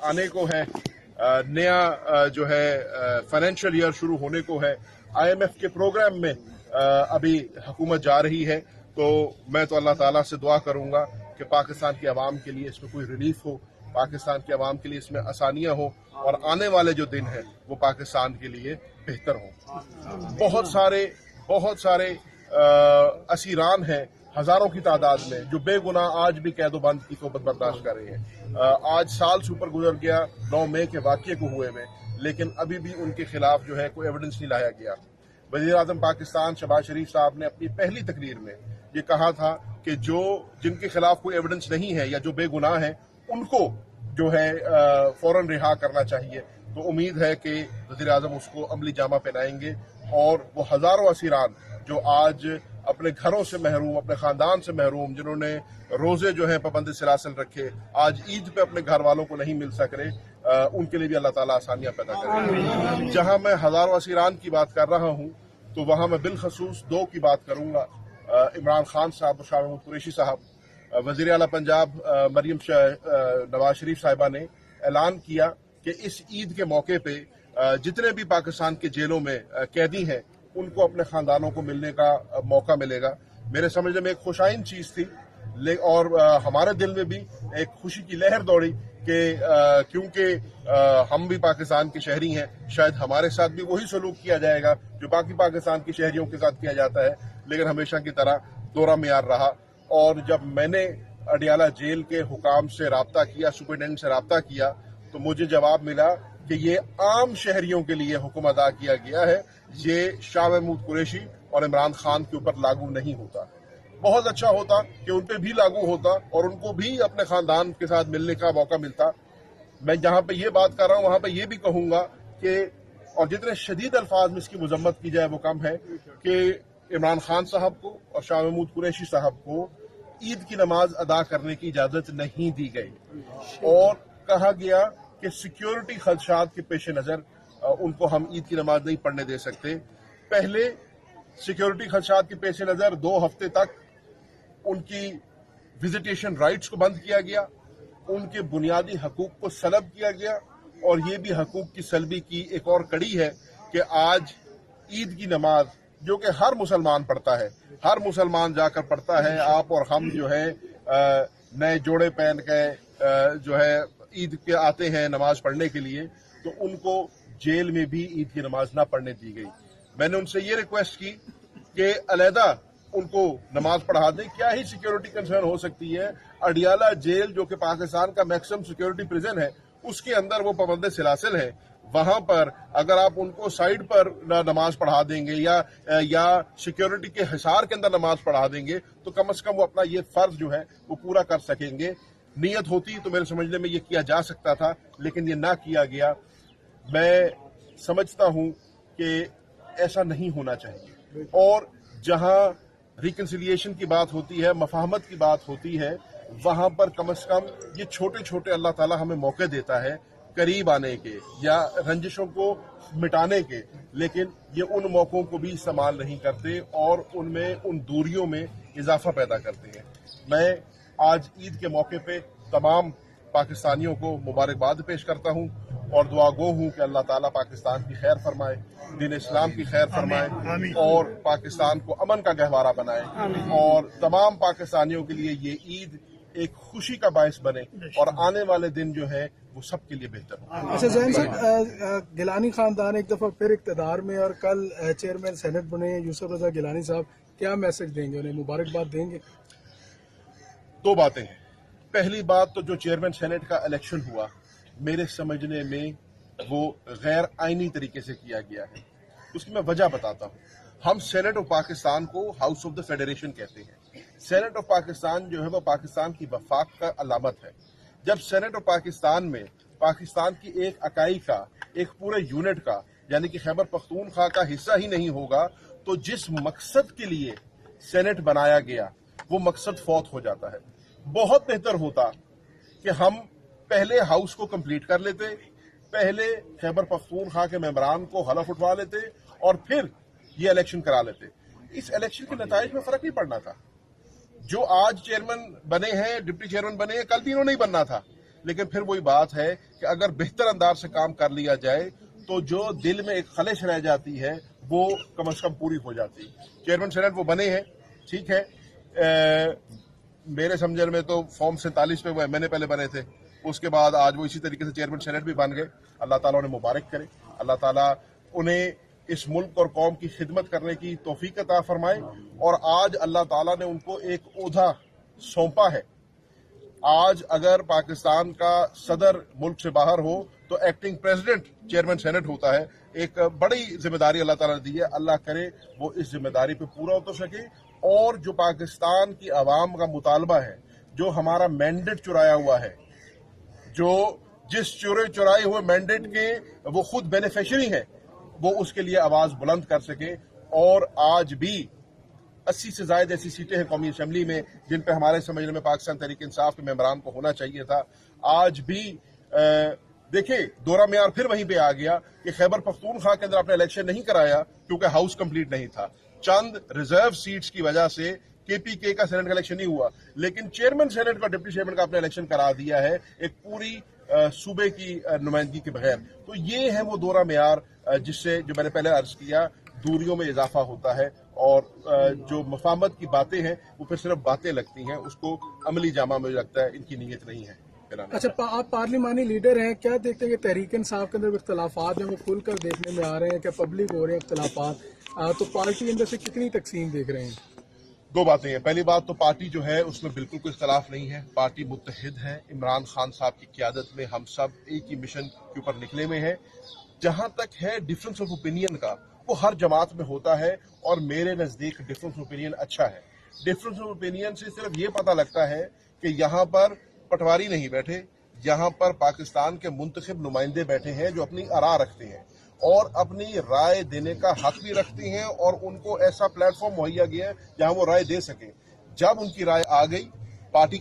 आने को है, नया जो है फाइनेंशियल ईयर शुरू होने को है। IMF के प्रोग्राम में अभी हुकूमत जा रही है, तो मैं तो अल्लाह ताला से दुआ करूंगा कि पाकिस्तान की आवाम के लिए इसमें कोई रिलीफ हो, पाकिस्तान की आवाम के लिए इसमें आसानियां हो और आने वाले जो दिन हैं वो पाकिस्तान के लिए बेहतर हों। बहुत सारे असीरान हैं हजारों की तादाद में जो बेगुनाह आज भी कैदोबंद की सोबत बर्दाश्त कर रहे हैं। आज साल से ऊपर गुजर गया 9 मई के वाक़ये को हुए में, लेकिन अभी भी उनके खिलाफ जो है कोई एविडेंस नहीं लाया गया। वज़ीर आज़म पाकिस्तान शहबाज शरीफ साहब ने अपनी पहली तकरीर में ये कहा था कि जिनके खिलाफ कोई एविडेंस नहीं है या जो बेगुनाह हैं उनको जो है फौरन रिहा करना चाहिए। तो उम्मीद है कि वज़ीर आज़म उसको अमली जामा पहनाएंगे और वो हजारों असीरान जो आज अपने घरों से महरूम, अपने खानदान से महरूम, जिन्होंने रोजे जो है पाबंद सिलासिल रखे, आज ईद पे अपने घर वालों को नहीं मिल सक रहे, उनके लिए भी अल्लाह ताला आसानियां पैदा करें। जहां मैं हजारों असीरान की बात कर रहा हूं तो वहां मैं बिलखसूस 2 की बात करूंगा। इमरान खान साहब और शाह महमूद कुरैशी साहब। वज़ीर आला पंजाब मरियम नवाज शरीफ साहिबा ने ऐलान किया कि इस ईद के मौके पे जितने भी पाकिस्तान के जेलों में कैदी हैं उनको अपने खानदानों को मिलने का मौका मिलेगा। मेरे समझने में एक खुशाइन चीज थी और हमारे दिल में भी एक खुशी की लहर दौड़ी कि क्योंकि हम भी पाकिस्तान के शहरी हैं, शायद हमारे साथ भी वही सलूक किया जाएगा जो बाकी पाकिस्तान के शहरियों के साथ किया जाता है, लेकिन हमेशा की तरह दोहरा मियार रहा। और जब मैंने अडियाला जेल के हुकाम से राब्ता किया, सुपरिटेंडेंट से राब्ता किया, तो मुझे जवाब मिला कि ये आम शहरियों के लिए हुक्म अदा किया गया है, ये शाह महमूद कुरैशी और इमरान खान के ऊपर लागू नहीं होता। बहुत अच्छा होता कि उन पे भी लागू होता और उनको भी अपने खानदान के साथ मिलने का मौका मिलता। मैं जहां पे ये बात कर रहा हूं वहां पे ये भी कहूंगा कि और जितने शदीद अल्फाज में इसकी मजम्मत की जाए वो कम है कि इमरान खान साहब को और शाह महमूद कुरैशी साहब को ईद की नमाज अदा करने की इजाजत नहीं दी गई और कहा गया कि सिक्योरिटी खदशात के पेश नजर उनको हम ईद की नमाज नहीं पढ़ने दे सकते। पहले सिक्योरिटी खदशात के पेश नजर 2 हफ्ते तक उनकी विजिटेशन राइट्स को बंद किया गया, उनके बुनियादी हकूक को सलब किया गया और ये भी हकूक की सलबी की एक और कड़ी है कि आज ईद की नमाज जो कि हर मुसलमान पढ़ता है, हर मुसलमान जाकर पढ़ता है, आप और हम जो है नए जोड़े पहन के जो है ईद के आते हैं नमाज पढ़ने के लिए, तो उनको जेल में भी ईद की नमाज ना पढ़ने दी गई। मैंने उनसे ये रिक्वेस्ट की कि अलहदा उनको नमाज पढ़ा दें। क्या ही सिक्योरिटी कंसर्न हो सकती है। अडियाला जेल जो कि पाकिस्तान का मैक्सिमम सिक्योरिटी प्रिजन है, उसके अंदर वो पाबंद सिलासिल है। वहां पर अगर आप उनको साइड पर नमाज पढ़ा देंगे या सिक्योरिटी के हिसार के अंदर नमाज पढ़ा देंगे तो कम से कम वो अपना ये फर्ज जो है वो पूरा कर सकेंगे। नीयत होती तो मेरे समझने में ये किया जा सकता था, लेकिन ये ना किया गया। मैं समझता हूं कि ऐसा नहीं होना चाहिए और जहां रिकन्सिलिएशन की बात होती है, मफाहमत की बात होती है, वहां पर कम से कम ये छोटे छोटे अल्लाह ताला हमें मौके देता है करीब आने के या रंजिशों को मिटाने के, लेकिन ये उन मौकों को भी इस्तेमाल नहीं करते और उनमें उन दूरियों में इजाफा पैदा करते हैं। मैं आज ईद के मौके पे तमाम पाकिस्तानियों को मुबारकबाद पेश करता हूं और दुआ गो हूं कि अल्लाह ताला पाकिस्तान की खैर फरमाए, दीन इस्लाम की खैर फरमाए और पाकिस्तान को अमन का गहवारा बनाए और तमाम पाकिस्तानियों के लिए ये ईद एक खुशी का बायस बने और आने वाले दिन जो है वो सबके लिए बेहतर हो। अच्छा ज़ैन साहब, गिलानी खानदान एक दफा फिर इक़्तिदार में और कल चेयरमैन सेनेट बने यूसुफ रजा गिलानी साहब, क्या मैसेज देंगे, उन्हें मुबारकबाद देंगे? 2 बातें हैं। पहली बात तो जो चेयरमैन सेनेट का इलेक्शन हुआ, मेरे समझने में वो गैर आईनी तरीके से किया गया है। उसकी मैं वजह बताता हूँ। हम सेनेट ऑफ पाकिस्तान को हाउस ऑफ द फेडरेशन कहते हैं। सेनेट ऑफ पाकिस्तान जो है वो पाकिस्तान की वफाक का अलामत है। जब सेनेट ऑफ पाकिस्तान में पाकिस्तान की एक इकाई का, एक पूरे यूनिट का यानी कि खैबर पख्तूनख्वा का हिस्सा ही नहीं होगा तो जिस मकसद के लिए सेनेट बनाया गया वो मकसद फौत हो जाता है। बहुत बेहतर होता कि हम पहले हाउस को कंप्लीट कर लेते, पहले खैबर पख्तूनख्वा के मेंबरान को हलफ उठवा लेते और फिर ये इलेक्शन करा लेते। इस इलेक्शन के नताइज में फर्क नहीं पड़ना था। जो आज चेयरमैन बने हैं, डिप्टी चेयरमैन बने हैं, कल भी इन्होंने ही बनना था। لیکن پھر وہی بات ہے کہ اگر بہتر انداز سے کام کر لیا جائے تو جو دل میں ایک خلش رہ جاتی ہے وہ کم از کم پوری ہو جاتی ہے. چیئرمین سینٹ وہ بنے ہیں، ٹھیک ہے، میرے سمجھنے میں تو فارم 47 میں وہ ایم این اے پہلے بنے تھے، اس کے بعد آج وہ اسی طریقے سے چیئرمین سینٹ بھی بن گئے. اللہ تعالیٰ انہیں مبارک کرے، اللہ تعالیٰ انہیں اس ملک اور قوم کی خدمت کرنے کی توفیق عطا فرمائے. اور آج اللہ تعالیٰ نے ان کو ایک عہدہ سونپا ہے. آج اگر پاکستان کا صدر ملک سے باہر ہو تو ایکٹنگ پریزیڈنٹ چیئرمین سینٹ ہوتا ہے. ایک بڑی ذمہ داری اللہ تعالیٰ نے دی ہے. اللہ کرے وہ اس ذمہ داری پہ پورا اتر سکے، اور جو پاکستان کی عوام کا مطالبہ ہے، جو ہمارا مینڈیٹ چرایا ہوا ہے، جو جس چرائے ہوئے مینڈیٹ کے وہ خود بینیفیشری ہیں، وہ اس کے لیے آواز بلند کر سکے. اور آج بھی 80 سے زائد ایسی سیٹیں ہیں قومی اسمبلی میں جن پہ ہمارے سمجھنے میں پاکستان تحریک انصاف کے ممبران کو ہونا چاہیے تھا. آج بھی دیکھیں دورہ معیار پھر وہیں پہ آ گیا کہ خیبر پختونخوا کے اندر آپ نے الیکشن نہیں کرایا کیونکہ ہاؤس کمپلیٹ نہیں تھا. چند ریزرو سیٹس کی وجہ سے KPK کا سینٹ کا الیکشن نہیں ہوا، لیکن چیئرمین سینٹ کا ڈپٹی چیئرمین کا آپ نے الیکشن کرا دیا ہے ایک پوری صوبے کی نمائندگی کے بغیر. تو یہ ہے وہ دورہ معیار جس سے، جو میں نے پہلے عرض کیا، دوریوں میں اضافہ ہوتا ہے، اور جو مفاہمت کی باتیں ہیں وہ پھر صرف باتیں لگتی ہیں، اس کو عملی جامہ مجھے لگتا ہے ان کی نیت نہیں ہے. اچھا، آپ پارلیمانی لیڈر ہیں، کیا دیکھتے ہیں کہ تحریک انصاف کے اندر اختلافات جو کھل کر دیکھنے میں آ رہے ہیں کہ پبلک ہو رہے ہیں اختلافات، تو پارٹی اندر سے کتنی تقسیم دیکھ رہے ہیں؟ دو باتیں ہیں. پہلی بات تو پارٹی جو ہے اس میں بالکل کوئی اختلاف نہیں ہے. پارٹی متحد ہے. عمران خان صاحب کی قیادت میں ہم سب ایک ہی مشن کے اوپر نکلے ہوئے ہیں. جہاں تک ہے ڈفرینس آف اوپینین کا، وہ ہر جماعت میں ہوتا ہے، اور میرے نزدیک ڈفرینس آف اوپینین اچھا ہے. ڈفرینس آف اوپینین سے صرف یہ پتہ لگتا ہے کہ یہاں پر پٹواری نہیں بیٹھے، یہاں پر پاکستان کے منتخب نمائندے بیٹھے ہیں جو اپنی آراء رکھتے ہیں اور اپنی رائے دینے کا حق بھی رکھتے ہیں، اور ان کو ایسا پلیٹ فارم مہیا گیا ہے جہاں وہ رائے دے سکیں. جب ان کی رائے آ گئی، پارٹی